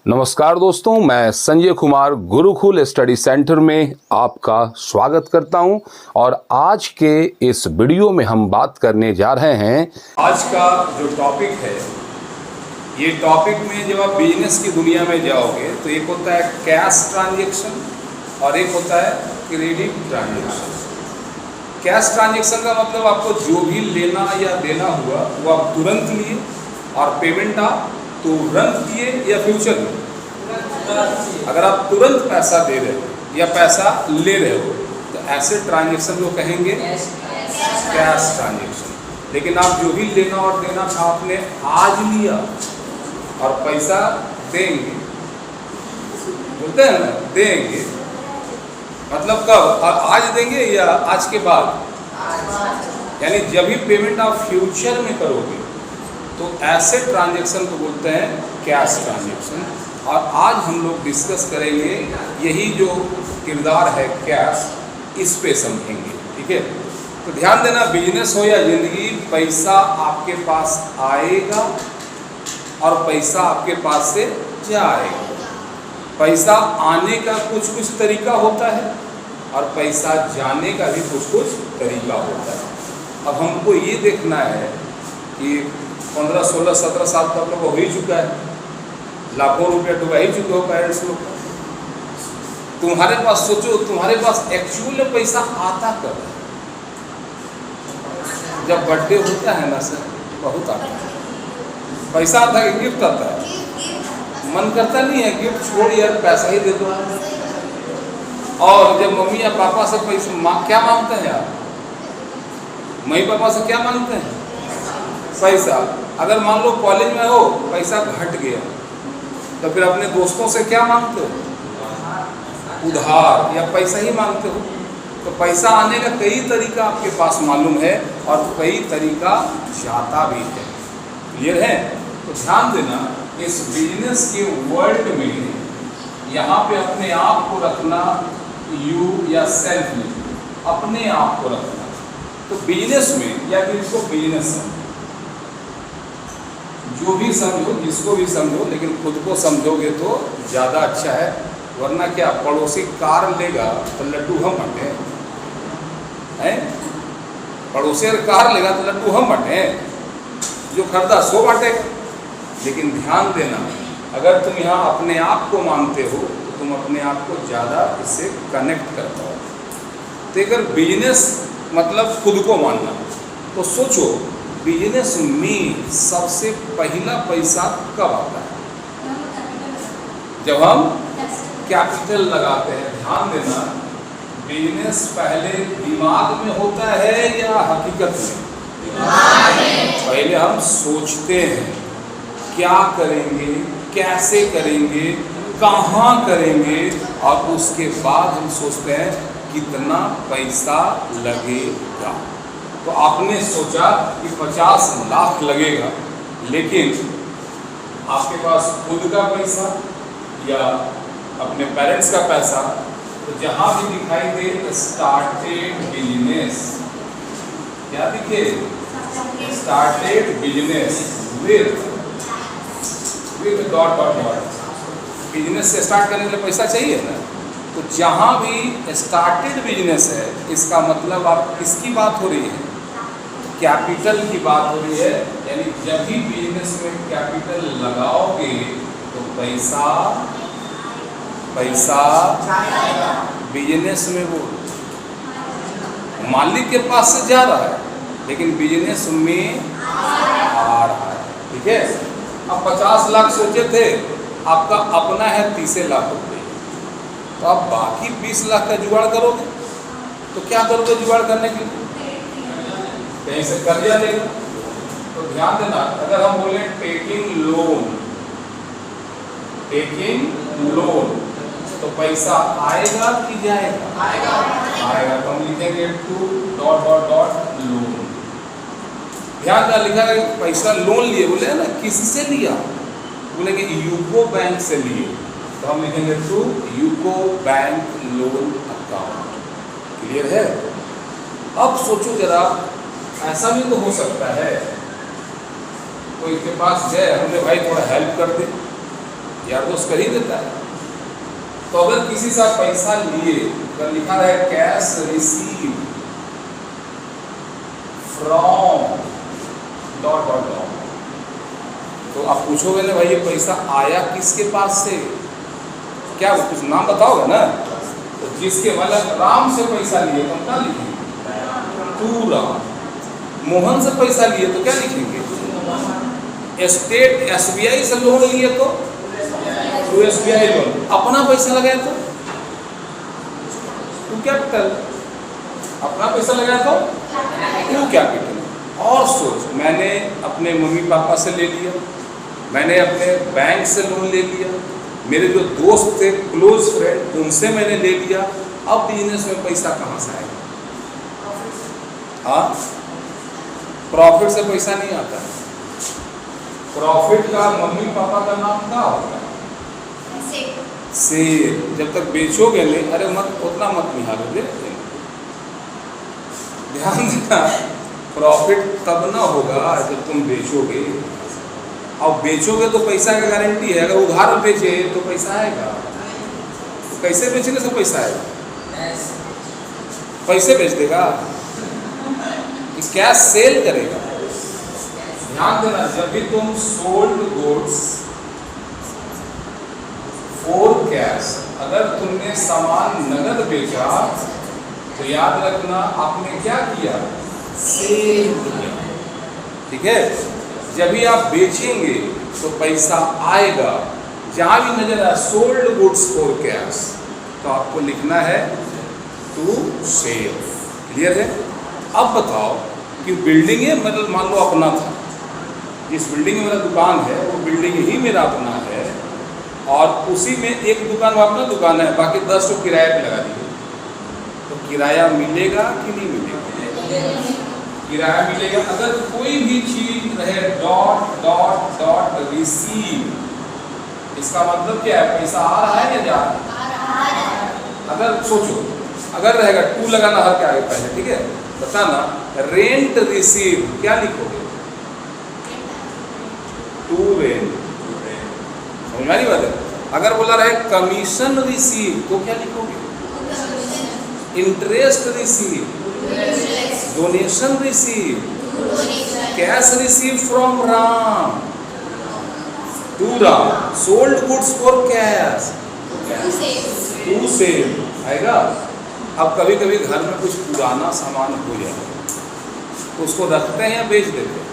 नमस्कार दोस्तों, मैं संजय कुमार गुरुकुल स्टडी सेंटर में आपका स्वागत करता हूं और आज के इस वीडियो में हम बात करने जा रहे हैं। आज का जो टॉपिक है, ये टॉपिक में जब आप बिजनेस की दुनिया में जाओगे तो एक होता है कैश ट्रांजैक्शन और एक होता है क्रेडिट ट्रांजैक्शन। कैश ट्रांजैक्शन का मतलब आपको जो भी लेना या देना हुआ वो आप तुरंत लिए और पेमेंट आप तुरंत किए या फ्यूचर में। अगर आप तुरंत पैसा दे रहे हो या पैसा ले रहे हो तो ऐसे ट्रांजैक्शन को कहेंगे कैश ट्रांजैक्शन। लेकिन आप जो भी लेना और देना था आपने आज लिया और पैसा देंगे, बोलते हैं ना देंगे, मतलब कब? और आज देंगे या आज के बाद, यानी जब भी पेमेंट आप फ्यूचर में करोगे तो ऐसे ट्रांजैक्शन को बोलते हैं कैश ट्रांजैक्शन। और आज हम लोग डिस्कस करेंगे यही जो किरदार है कैश, इस पे समझेंगे, ठीक है। तो ध्यान देना, बिजनेस हो या जिंदगी, पैसा आपके पास आएगा और पैसा आपके पास से जाएगा। पैसा आने का कुछ कुछ तरीका होता है और पैसा जाने का भी कुछ कुछ तरीका होता है। अब हमको ये देखना है कि 15, 16, 17 साल तक लोग हो ही चुका है, लाखों रुपया डुबा ही चुके हो पेरेंट्स लोग। तुम्हारे पास सोचो, तुम्हारे पास एक्चुअल में पैसा आता कब है? जब बर्थडे होता है ना सर, बहुत आता है पैसा। आता है, गिफ्ट आता है, मन करता नहीं है गिफ्ट छोड़ यार पैसा ही दे दो। और जब मम्मी या पापा से पैसा क्या मांगते हैं आप? मम्मी पापा से क्या मांगते हैं? पैसा। अगर मान लो कॉलेज में हो, पैसा घट गया तो फिर अपने दोस्तों से क्या मांगते हो? उधार या पैसा ही मांगते हो। तो पैसा आने का कई तरीका आपके पास मालूम है और कई तरीका जाता भी है। क्लियर है? तो ध्यान देना, इस बिजनेस के वर्ल्ड में यहाँ पे अपने आप को रखना, यू या सेल्फ में अपने आप को रखना। तो बिजनेस में या फिर इसको बिजनेस समझो, जो भी समझो, जिसको भी समझो, लेकिन खुद को समझोगे तो ज़्यादा अच्छा है। वरना क्या, पड़ोसी कार लेगा तो लड्डू हम बंटे हैं? पड़ोसी अगर कार लेगा तो लड्डू हम बंटे हैं, जो खरीदा सो बांटेगा। लेकिन ध्यान देना, अगर तुम यहाँ अपने आप को मानते हो तो तुम अपने आप को ज़्यादा इससे कनेक्ट कर पाओ। तो अगर बिजनेस मतलब खुद को मानना, तो सोचो बिजनेस में सबसे पहला पैसा कब आता है? जब हम कैपिटल लगाते हैं। ध्यान देना, बिजनेस पहले दिमाग में होता है या हकीकत में? पहले हम सोचते हैं क्या करेंगे, कैसे करेंगे, कहाँ करेंगे, और उसके बाद हम सोचते हैं कितना पैसा लगेगा। तो आपने सोचा कि 50 लाख लगेगा, लेकिन आपके पास खुद का पैसा या अपने पेरेंट्स का पैसा, तो जहाँ भी दिखाई दे स्टार्टेड बिजनेस, क्या दिखे? Started business with dot dot dot. Business से स्टार्ट करने के लिए पैसा चाहिए ना। तो जहाँ भी स्टार्टेड बिजनेस है, इसका मतलब आप किसकी बात हो रही है? कैपिटल की बात हो रही है। यानी जब भी बिजनेस में कैपिटल लगाओगे तो पैसा बिजनेस में वो मालिक के पास से जा रहा है, लेकिन बिजनेस में आ रहा है, ठीक है। अब 50 लाख सोचे थे, आपका अपना है 30 लाख रुपये, तो आप बाकी 20 लाख का जुगाड़ करोगे। तो क्या करोगे जुगाड़ करने के लिए? कहीं से कर्जा लेगा। तो ध्यान देना, अगर हम बोले टेकिंग लोन, तो पैसा आएगा कि जाएगा? आएगा। तो हम लिखेंगे to dot dot dot loan. ध्यान देना, लिखा है पैसा लोन लिए, बोले ना किससे लिया? बोलेंगे यूको बैंक से लिए, तो हम लिखेंगे to UCO bank loan account. Clear है? अब सोचो जरा, ऐसा भी तो हो सकता है कोई के पास गए, हमने भाई थोड़ा हेल्प कर दे, यार दोस्त कर ही देता है। तो अगर किसी से आप पैसा लिए, अगर लिखा रहे cash receive from dot dot dot, तो आप पूछोगे ना भाई ये पैसा आया किसके पास से, क्या कुछ नाम बताओगे ना। तो जिसके मतलब राम से पैसा लिए तो हम क्या लिखेंगे, टू राम। मोहन से पैसा लिए तो क्या लिखेंगे, स्टेट SBI से लोन लिए तो टू SBI लोन। अपना पैसा लगाया तो टू कैपिटल, अपना पैसा लगाया तो टू कैपिटल। और सोच, मैंने अपने मम्मी पापा से ले लिया, मैंने अपने बैंक से लोन ले लिया, मेरे जो दोस्त थे क्लोज फ्रेंड उनसे मैंने ले लिया। अब बिजनेस में पैसा कहाँ से आएगा? हाँ, प्रॉफिट से पैसा नहीं आता है। प्रॉफिट का मम्मी पापा का नाम क्या होता है, शेर। जब तक बेचोगे नहीं, अरे मत उतना मत निहारो, दे ध्यान देना, प्रॉफिट तब ना होगा जब तुम बेचोगे। अब बेचोगे तो पैसा का गारंटी है, अगर उधार बेचे तो पैसा आएगा। तो कैसे बेचने से पैसा आएगा, पैसे बेच देगा, क्या सेल करेगा। ध्यान देना, जब भी तुम सोल्ड गुड्स फॉर कैश, अगर तुमने सामान नगद बेचा तो याद रखना आपने क्या किया, सेल किया। ठीक है, जब भी आप बेचेंगे तो पैसा आएगा। जहां भी नजर आए सोल्ड गुड्स फॉर कैश, तो आपको लिखना है टू सेल। क्लियर है? अब बताओ कि बिल्डिंग है, मतलब मान लो अपना था, जिस बिल्डिंग में मेरा दुकान है वो बिल्डिंग ही मेरा अपना है, और उसी में एक दुकान वो अपना दुकान है, बाकी 10 तो किराए पे लगा दिए, तो किराया मिलेगा कि नहीं मिलेगा? किराया मिलेगा। अगर कोई भी चीज रहे डॉट डॉट डॉट रिसीव, इसका मतलब क्या है, पैसा आ रहा है या जा रहा है? अगर सोचो, अगर रहेगा टू लगाना हर के आगे पहले, ठीक है, बताना रेंट रिसीव, क्या लिखोगे, टू रेंट, समझ में आ रही बात है? अगर बोला रहे कमीशन रिसीव तो क्या लिखोगे, interest receive, donation receive, cash receive from Ram, to Ram, sold goods for cash, to sale आएगा। अब कभी कभी घर में कुछ पुराना सामान हो जाए तो उसको रखते हैं या बेच देते हैं?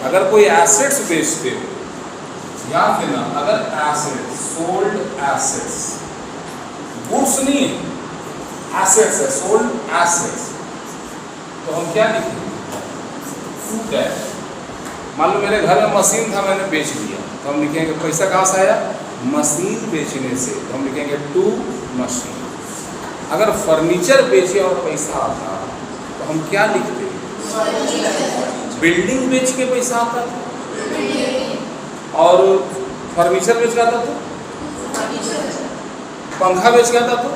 अगर कोई एसेट्स बेचते हो, ध्यान देना, अगर एसेट्स, सोल्ड एसेट्स, गुड्स नहीं है, एसेट्स है, सोल्ड एसेट्स, तो हम क्या लिखेंगे, टू कैश। मान लो मेरे घर में मशीन था, मैंने बेच लिया, तो हम लिखेंगे पैसा कहाँ से आया, मशीन बेचने से, तो हम लिखेंगे टू मशीन। अगर फर्नीचर बेचे और पैसा आता तो हम क्या लिखते, बिल्डिंग बेच के पैसा आता था, और फर्नीचर बेच के आता तो, पंखा बेच के आता तो,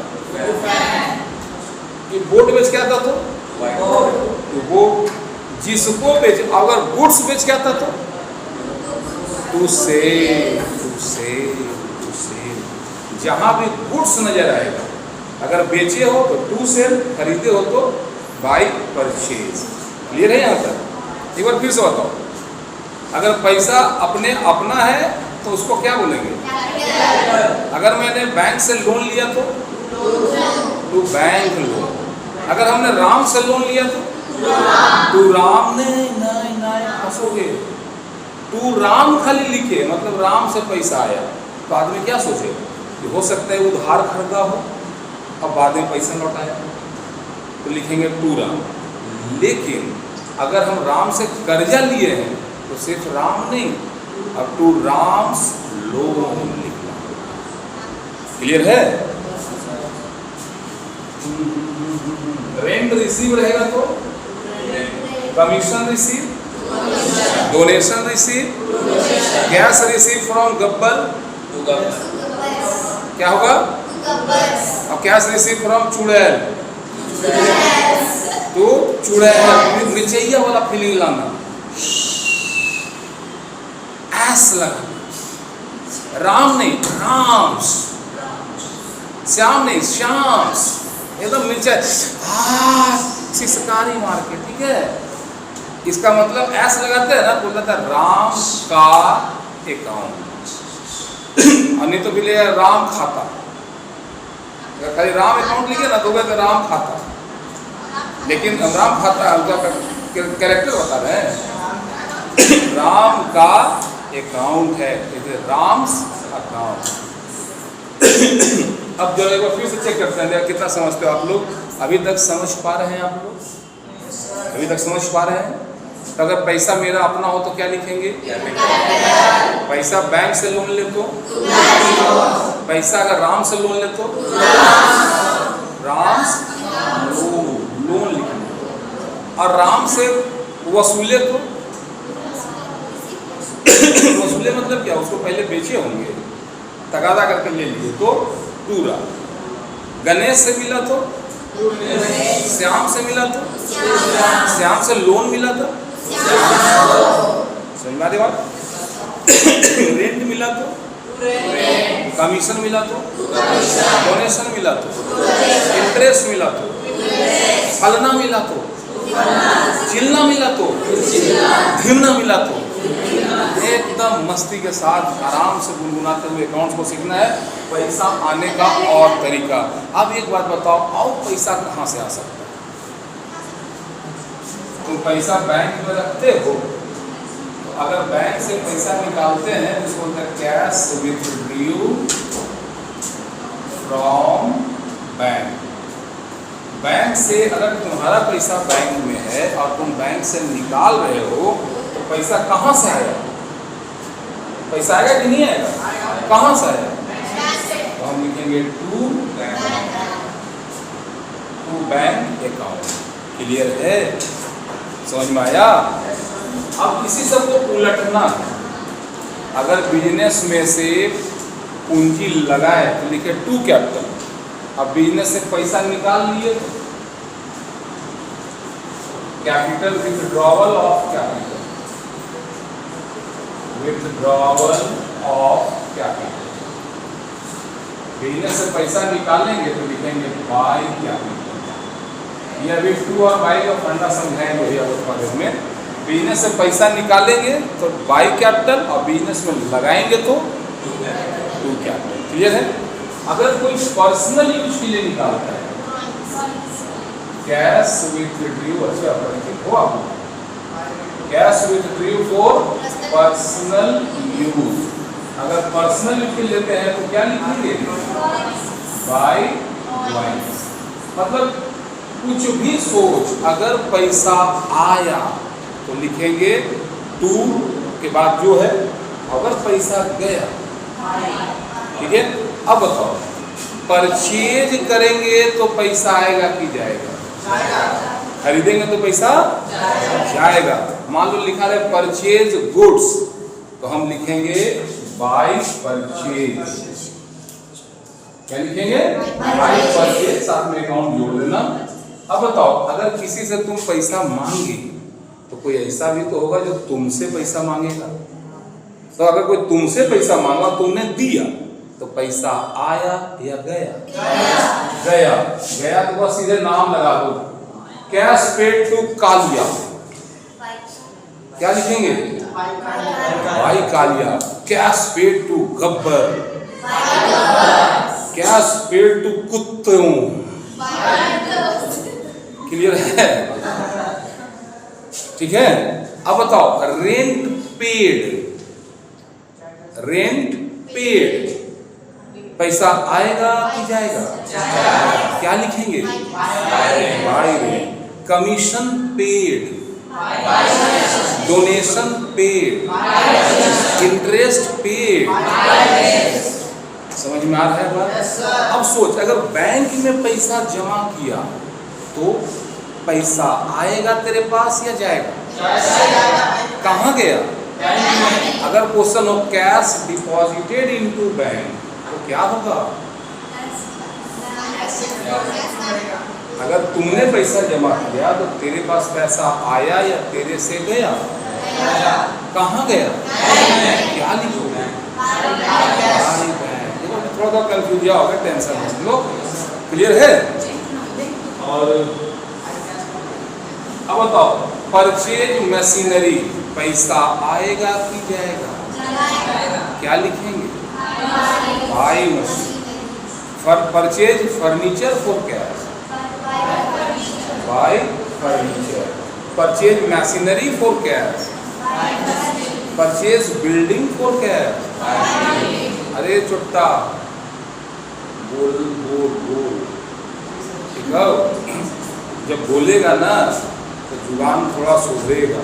ये बोर्ड बेच के आता तो, वो जिसको बेच, अगर गुड्स बेच के आता तो to sale, to sale, to sale. जहां भी गुड्स नजर आएगा, अगर बेचे हो तो टू सेल, खरीदे हो तो बाई परचेज। क्लियर है यहाँ तक? एक बार फिर से बताओ, अगर पैसा अपने अपना है तो उसको क्या बोलेंगे, अगर मैंने बैंक से लोन लिया तो टू बैंक लोन, अगर हमने राम से लोन लिया तो टू राम, नहीं नहीं नहीं फंसोगे, टू राम खाली लिखे, मतलब राम से पैसा आया, तो आदमी क्या सोचेगा कि हो सकता है उधार खरीदा हो, अब बाद में पैसा लौटाया, तो लिखेंगे टू राम। लेकिन अगर हम राम से कर्जा लिए हैं तो सिर्फ राम नहीं, अब टू राम्स लोन लिखना। क्लियर है? रेंट रिसीव रहेगा तो commission receive, donation receive, cash receive from Gabbar, क्या होगा, अब कैश रिसीव फ्रॉम चुड़ैल, तो चुड़ैल, मिर्चैया वाला फीलिंग लाना, ऐस लगा, राम नहीं, राम्स। श्याम नहीं, श्याम्स। एकदम मिर्चा सिसकारी मार के, ठीक है। इसका मतलब ऐसा लगाते हैं ना, बोलता था राम का अकाउंट। और नहीं तो भी ले राम खाता, अगर खाली राम अकाउंट लिखे ना तो कहते राम खाता, लेकिन राम खाता उनका कैरेक्टर बता रहे हैं। राम का अकाउंट है, राम्स अकाउंट। अब जो एक बार फिर से चेक करते हैं कितना समझते हो आप लोग। अभी तक समझ पा रहे हैं आप लोग? अभी तक समझ पा रहे हैं? तो अगर पैसा मेरा अपना हो तो क्या लिखेंगे? पैसा बैंक से लोन ले तो? पैसा अगर राम से लोन ले तो? राम लोन लिखेंगे। और राम से वसूले तो? वसूले मतलब क्या? उसको पहले बेचे होंगे, तगादा करके ले लिए तो पूरा। गणेश से मिला तो? श्याम से मिला तो? श्याम से लोन मिला तो? समझ में आ रही बात? रेंट मिला तो? कमीशन मिला तो? डोनेशन मिला तो? इंटरेस्ट मिला तो? फलना मिला तो? चिलना मिला तो? धिरना मिला तो? एकदम मस्ती के साथ आराम से गुनगुनाते हुए अकाउंट्स को सीखना है, पैसा आने का और तरीका। अब एक बात बताओ, आओ पैसा कहाँ से आ सकता है? तुम पैसा बैंक में रखते हो, तो अगर बैंक से पैसा निकालते हैं तो उसको बोलते हैं cash withdraw from bank. Bank से अगर तुम्हारा पैसा बैंक में है और तुम बैंक से निकाल रहे हो तो पैसा कहाँ से आएगा? पैसा आएगा कि नहीं आएगा? कहाँ से आएगा? तो हम लिखेंगे टू बैंक अकाउंट। क्लियर है? समझ में आया? अब इसी सब को उलटना है। अगर बिजनेस में से पूंजी लगाए तो लिखे टू कैपिटल। अब बिजनेस से पैसा निकाल लिए तो capital withdrawal of capital, withdrawal of capital. Business से पैसा निकालेंगे तो लिखेंगे बाय कैपिटल। ये अभी टू और बाय का फंडा समझाएंगे भैया उत्पादन में। बिजनेस से पैसा निकालेंगे तो बाय कैपिटल और बिजनेस में लगाएंगे तो टू कैपिटल। क्लियर है? अगर कोई पर्सनल यूज के लिए निकालता है, कैश विथड्रॉ, अच्छा हो आप cash withdraw for personal use. अगर पर्सनल यूज के लेते हैं तो क्या लिखेंगे? बाय वाइज। मतलब कुछ भी सोच, अगर पैसा आया तो लिखेंगे टू के बाद जो है, अगर पैसा गया, ठीक है। अब बताओ, परचेज करेंगे तो पैसा आएगा कि जाएगा? खरीदेंगे तो पैसा जाएगा। मान लो लिखा है परचेज गुड्स, तो हम लिखेंगे बाय परचेज। क्या लिखेंगे? बाय परचेज, साथ में अकाउंट जोड़ देना। अब बताओ, अगर किसी से तुम पैसा मांगे तो कोई ऐसा भी तो होगा जो तुमसे पैसा मांगेगा। तो अगर कोई तुमसे पैसा मांगा, तुमने दिया, तो पैसा आया या गया? गया। गया तो बस सीधे नाम लगा दो, कैश पेड टू कालिया। क्या लिखेंगे? भाई Kaliya. Cash paid to Gabbar, cash paid to कुत्तों। क्लियर है? ठीक है। अब बताओ, रेंट पेड, रेंट पेड, पैसा आएगा कि जाएगा? क्या लिखेंगे? Bye rent. Commission paid, donation paid, interest paid. समझ में आ रहा है बात? अब सोच, अगर बैंक में पैसा जमा किया तो पैसा आएगा तेरे पास या जाएगा? कहाँ गया? अगर क्वेश्चन हो कैश डिपॉजिटेड इनटू बैंक तो क्या होगा? अगर तुमने पैसा जमा किया तो तेरे पास पैसा आया या तेरे से गया? कहाँ गया? क्या लिखोगे? भाई बहन। देखो थोड़ा सा कंफ्यूज होगा, टेंशन मत लो, क्लियर है। और अब बताओ, परचेज मशीनरी, पैसा आएगा कि जाएगा? क्या लिखेंगे? By machine. Purchase furniture for cash, by furniture. Purchase machinery for cash, purchase building for cash. अरे चुट्टा बोल बोल बोल, ठीक है। जब बोलेगा ना तो जुबान थोड़ा सुधरेगा।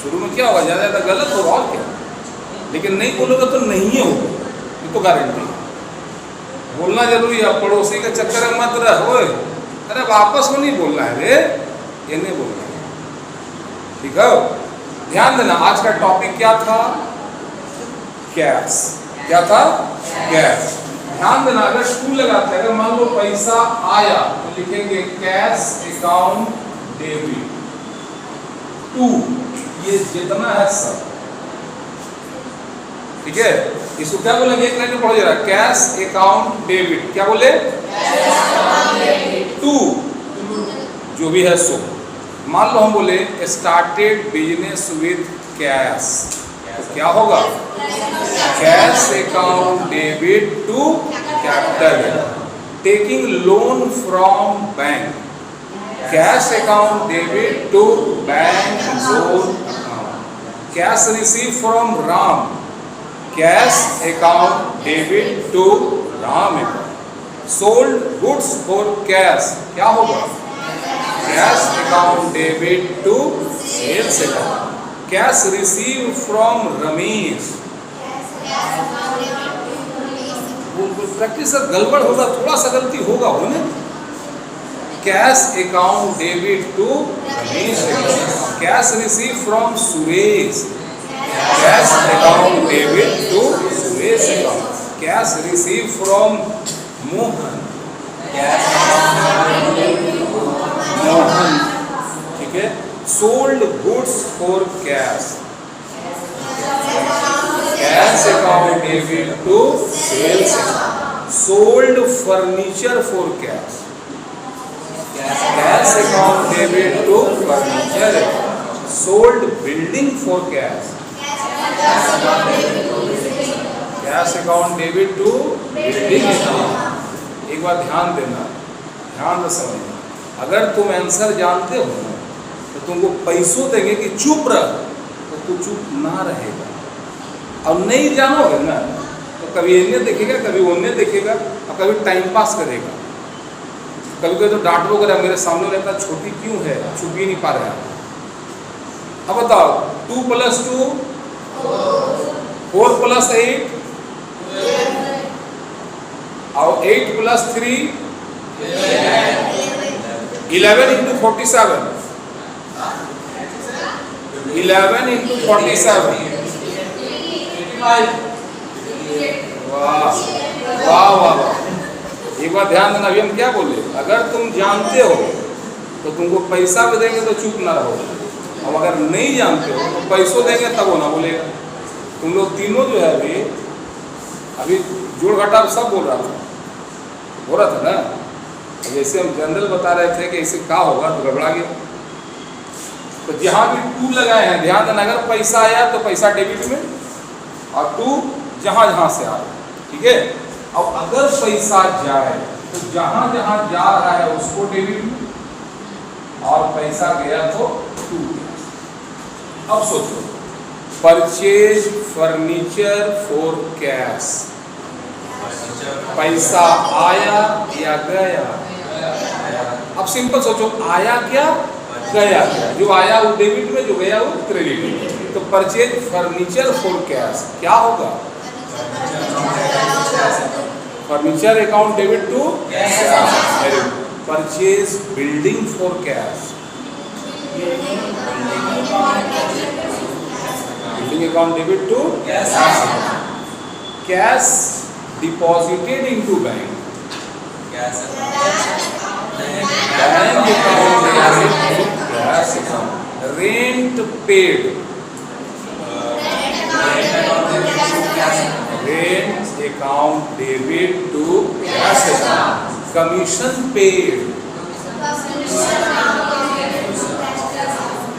शुरू में क्या होगा, ज़्यादा ज़्यादा गलत होगा और क्या, लेकिन नहीं बोलोगे तो नहीं होगा, ये तो गारंटी है। बोलना जरूरी है। पड़ोसी के चक्कर में मत रहो, अरे वापस में नहीं बोलना है रे, ये नहीं बोलना है, ठीक है। ध्यान देना, आज का टॉपिक क्या था? कैश। क्या था? कैश। ध्यान देना, अगर टू लगाते हैं, अगर मान लो पैसा आया तो लिखेंगे कैश अकाउंट डेबिट टू, ये जितना है सब, ठीक है। इसको क्या बोलेंगे? एक लाइन में पढ़ो जरा, कैश अकाउंट डेबिट, क्या बोले? टू, जो भी है सो। मान लो हम बोले स्टार्टेड बिजनेस विद कैश, तो क्या होगा? Cash account debit to capital. Taking loan from bank, cash account debit to bank loan account. Cash receive from Ram, cash account debit to Ram account. Sold goods for cash, क्या होगा? Cash account debit to sales account. Cash receive from Ramesh, practice गड़बड़ होगा, थोड़ा सा गलती होगा होने। Cash account debit to Ramesh. Cash receive from Suresh, cash account debit to Suresh account. Cash receive from Mohan, Mohan, ठीक है। Sold goods for cash, cash account debit to sales account. Sold furniture for cash, cash account debit to furniture. Sold building for cash, cash account debit to building account. एक बार ध्यान देना, ध्यान से समझना, अगर तुम आंसर जानते हो ना तो तुमको पैसों देंगे कि चुप रह, तो तू चुप ना रहेगा। और नहीं जानोगे ना तो कभी इन्हें देखेगा, कभी उन्हें देखेगा, और कभी टाइम पास करेगा। कभी कभी तो डांटो कर मेरे सामने रहता, छोटी क्यों है, छुप ही नहीं पा रहे हैं। अब बताओ, 2 + 2 4 + 8 और 8 + 3 11 × 47, 11 × 47। वाह वाह वाह वाह। एक बार ध्यान देना, अभी हम क्या बोले, अगर तुम जानते हो तो तुमको पैसा भी देंगे तो चुप ना रहो, और अगर नहीं जानते हो तो पैसों देंगे तब वो ना बोलेगा। तुम लोग तीनों जो है अभी जोड़ घटाव सब बोल रहा था ना। जैसे हम जनरल बता रहे थे कि ऐसे क्या होगा तो गड़बड़ा गया। तो जहाँ भी 2 लगाए हैं, ध्यान देना, अगर पैसा आया तो पैसा डेबिट में, और 2 जहाँ जहाँ से आ रहा है, ठीक है। अब अगर पैसा जाए तो जहाँ जहाँ जा रहा है उसको डेबिट में, और पैसा गया तो 2। अब सोचो, परचेज फर्नीचर फॉर कैश, पैसा आया या गया? अब सिंपल सोचो, आया क्या गया क्या? जो आया वो डेबिट में, जो गया वो क्रेडिट में। तो परचेज फर्नीचर फॉर कैश क्या होगा? Furniture account debit to purchase building for cash, building account debit to cash deposited into bank, bank account debit to cash account. Rent paid, rent account debit to cash account. Commission paid.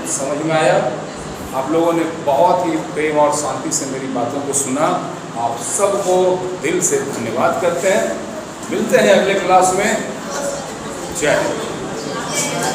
समझ में आया? आप लोगों ने बहुत ही प्रेम और शांति से मेरी बातों को सुना। आप सबको दिल से धन्यवाद करते हैं। मिलते हैं अगले क्लास में। जय हिंद।